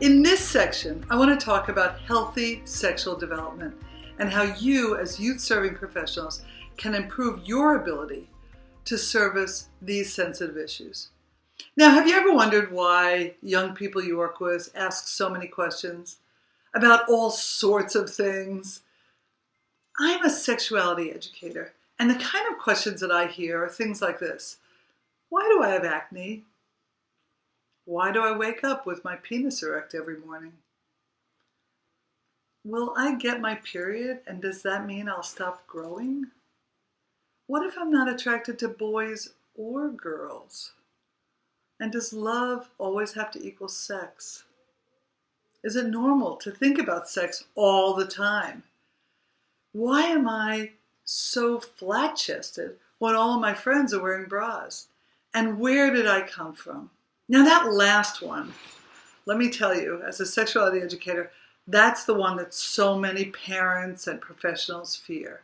In this section, I want to talk about healthy sexual development and how you, as youth-serving professionals, can improve your ability to service these sensitive issues. Now, have you ever wondered why young people you work with ask so many questions about all sorts of things? I'm a sexuality educator, and the kind of questions that I hear are things like this. Why do I have acne? Why do I wake up with my penis erect every morning? Will I get my period, and does that mean I'll stop growing? What if I'm not attracted to boys or girls? And does love always have to equal sex? Is it normal to think about sex all the time? Why am I so flat-chested when all of my friends are wearing bras? And where did I come from? Now that last one, let me tell you, as a sexuality educator, that's the one that so many parents and professionals fear.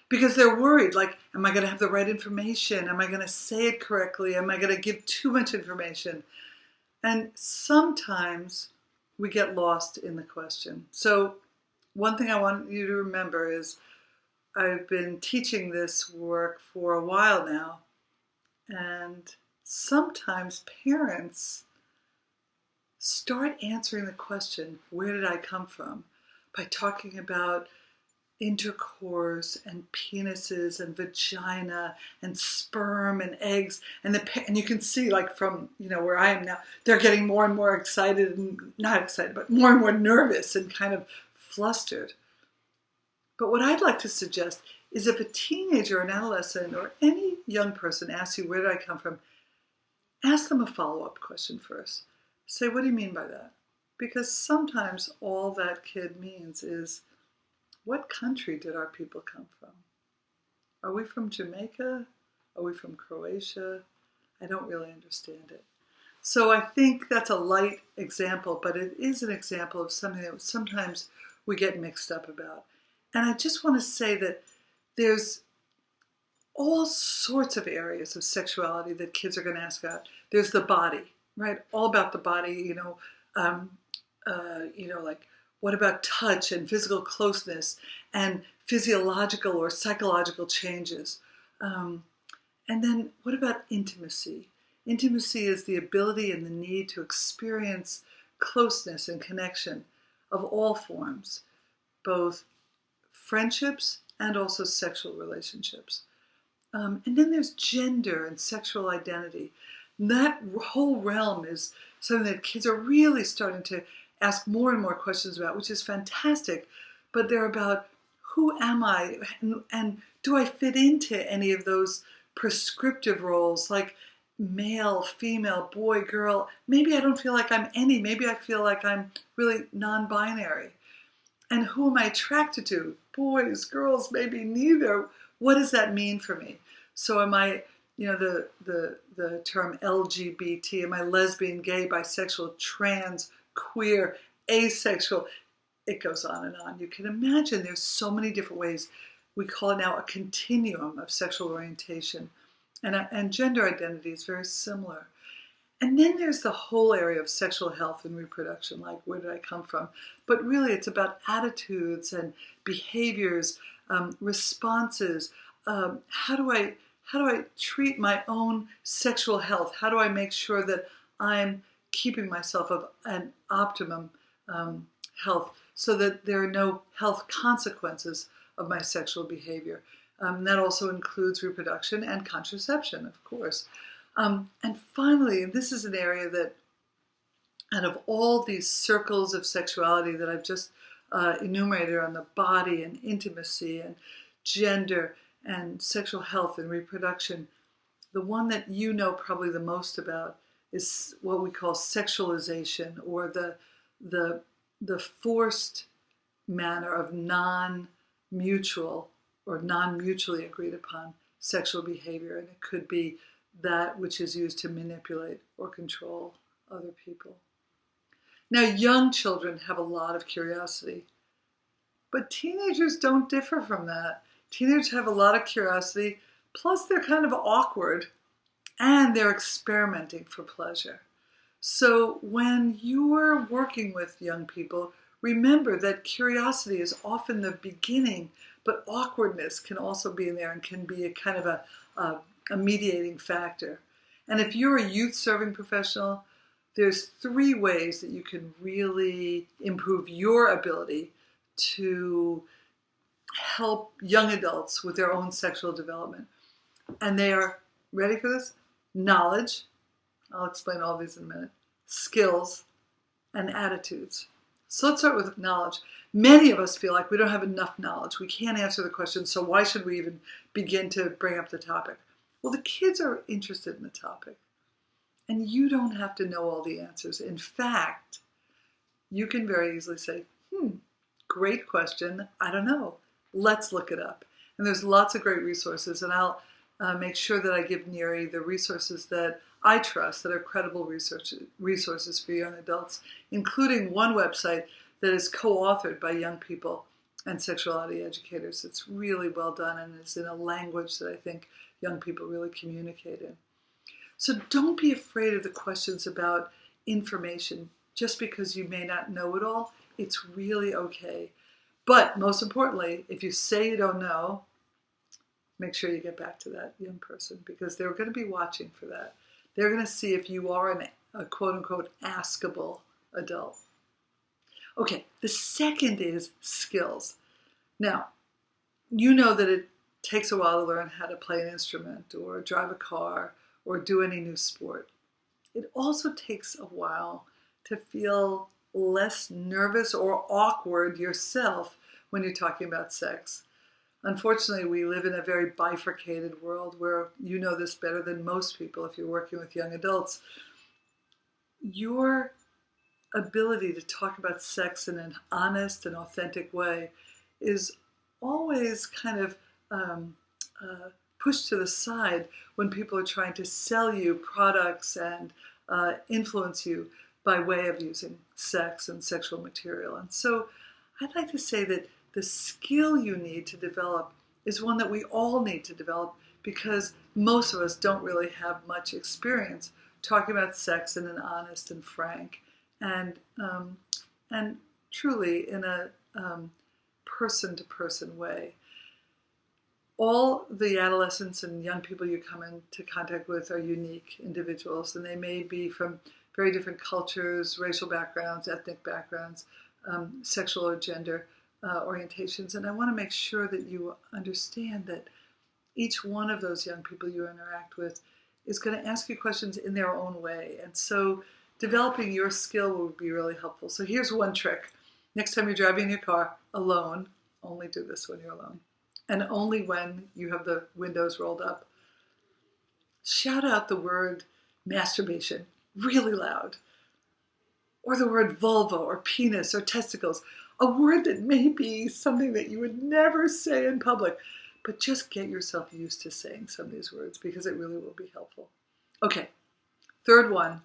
Because they're worried, like, am I going to have the right information? Am I going to say it correctly? Am I going to give too much information? And sometimes we get lost in the question. So one thing I want you to remember is I've been teaching this work for a while now, and sometimes parents start answering the question, where did I come from? By talking about intercourse and penises and vagina and sperm and eggs, and you can see, like, from where I am now, they're getting more and more excited, and not excited, but more and more nervous and kind of flustered. But what I'd like to suggest is, if a teenager or an adolescent or any young person asks you, where did I come from, ask them a follow-up question first. Say, what do you mean by that? Because sometimes all that kid means is, what country did our people come from? Are we from Jamaica? Are we from Croatia? I don't really understand it. So I think that's a light example, but it is an example of something that sometimes we get mixed up about. And I just want to say that there's all sorts of areas of sexuality that kids are going to ask about. There's the body, right? All about the body, like, what about touch and physical closeness and physiological or psychological changes? And then what about intimacy? Intimacy is the ability and the need to experience closeness and connection of all forms, both friendships and also sexual relationships. And then there's gender and sexual identity. And that whole realm is something that kids are really starting to ask more and more questions about, which is fantastic. But they're about, who am I? And do I fit into any of those prescriptive roles, like male, female, boy, girl? Maybe I don't feel like I'm any. Maybe I feel like I'm really non-binary. And who am I attracted to? Boys, girls, maybe neither. What does that mean for me? So am I, the term LGBT, am I lesbian, gay, bisexual, trans, queer, asexual? It goes on and on. You can imagine there's so many different ways. We call it now a continuum of sexual orientation. And gender identity is very similar. And then there's the whole area of sexual health and reproduction, like, where did I come from? But really it's about attitudes and behaviors, responses. How do I treat my own sexual health? How do I make sure that I'm keeping myself of an optimum health, so that there are no health consequences of my sexual behavior? That also includes reproduction and contraception, of course. And finally, and this is an area that, out of all these circles of sexuality that I've just enumerated on the body and intimacy and gender and sexual health and reproduction, the one that you know probably the most about is what we call sexualization, or the forced manner of non-mutual or non-mutually agreed upon sexual behavior. And it could be that which is used to manipulate or control other people. Now, young children have a lot of curiosity, but teenagers don't differ from that. Teenagers have a lot of curiosity, plus they're kind of awkward, and they're experimenting for pleasure. So when you're working with young people, remember that curiosity is often the beginning, but awkwardness can also be in there and can be a kind of a mediating factor. And if you're a youth serving professional, there's 3 ways that you can really improve your ability to help young adults with their own sexual development. And they are, ready for this? Knowledge. I'll explain all these in a minute. Skills and attitudes. So let's start with knowledge. Many of us feel like we don't have enough knowledge. We can't answer the question, so why should we even begin to bring up the topic? Well, the kids are interested in the topic. And you don't have to know all the answers. In fact, you can very easily say, great question. I don't know. Let's look it up. And there's lots of great resources. And I'll make sure that I give Neri the resources that I trust, that are credible resources for young adults, including one website that is co-authored by young people and sexuality educators. It's really well done and is in a language that I think young people really communicate in. So don't be afraid of the questions about information just because you may not know it all. It's really okay. But most importantly, if you say you don't know, make sure you get back to that young person because they're going to be watching for that. They're going to see if you are a quote-unquote askable adult. Okay, the second is skills. Now, you know that it takes a while to learn how to play an instrument or drive a car or do any new sport. It also takes a while to feel less nervous or awkward yourself when you're talking about sex. Unfortunately, we live in a very bifurcated world where you know this better than most people if you're working with young adults. Your ability to talk about sex in an honest and authentic way is always kind of pushed to the side when people are trying to sell you products and influence you by way of using sex and sexual material. And so I'd like to say that the skill you need to develop is one that we all need to develop because most of us don't really have much experience talking about sex in an honest and frank and truly in a person-to-person way. All the adolescents and young people you come into contact with are unique individuals, and they may be from very different cultures, racial backgrounds, ethnic backgrounds, sexual or gender orientations. And I want to make sure that you understand that each one of those young people you interact with is going to ask you questions in their own way. And so developing your skill will be really helpful. So here's one trick. Next time you're driving in your car alone, only do this when you're alone. And only when you have the windows rolled up. Shout out the word masturbation really loud. Or the word vulva or penis or testicles. A word that may be something that you would never say in public. But just get yourself used to saying some of these words because it really will be helpful. Okay, third one,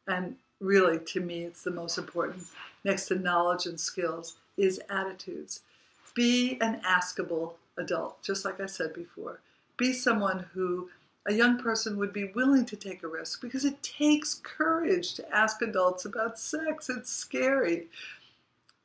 and really to me it's the most important, next to knowledge and skills, is attitudes. Be an askable adult, just like I said before. Be someone who a young person would be willing to take a risk because it takes courage to ask adults about sex. It's scary.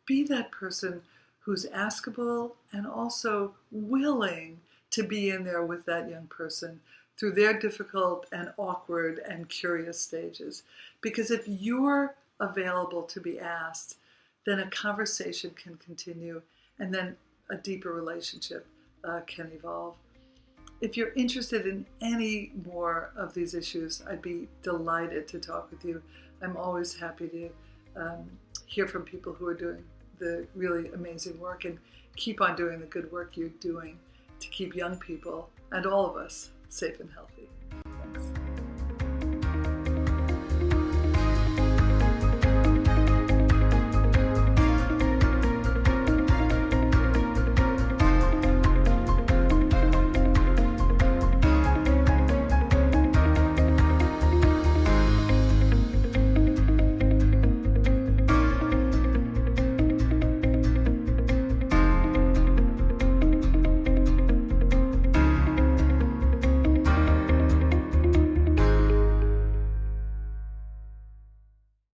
Be that person who's askable and also willing to be in there with that young person through their difficult and awkward and curious stages. Because if you're available to be asked, then a conversation can continue and then a deeper relationship can evolve. If you're interested in any more of these issues, I'd be delighted to talk with you. I'm always happy to hear from people who are doing the really amazing work and keep on doing the good work you're doing to keep young people and all of us safe and healthy.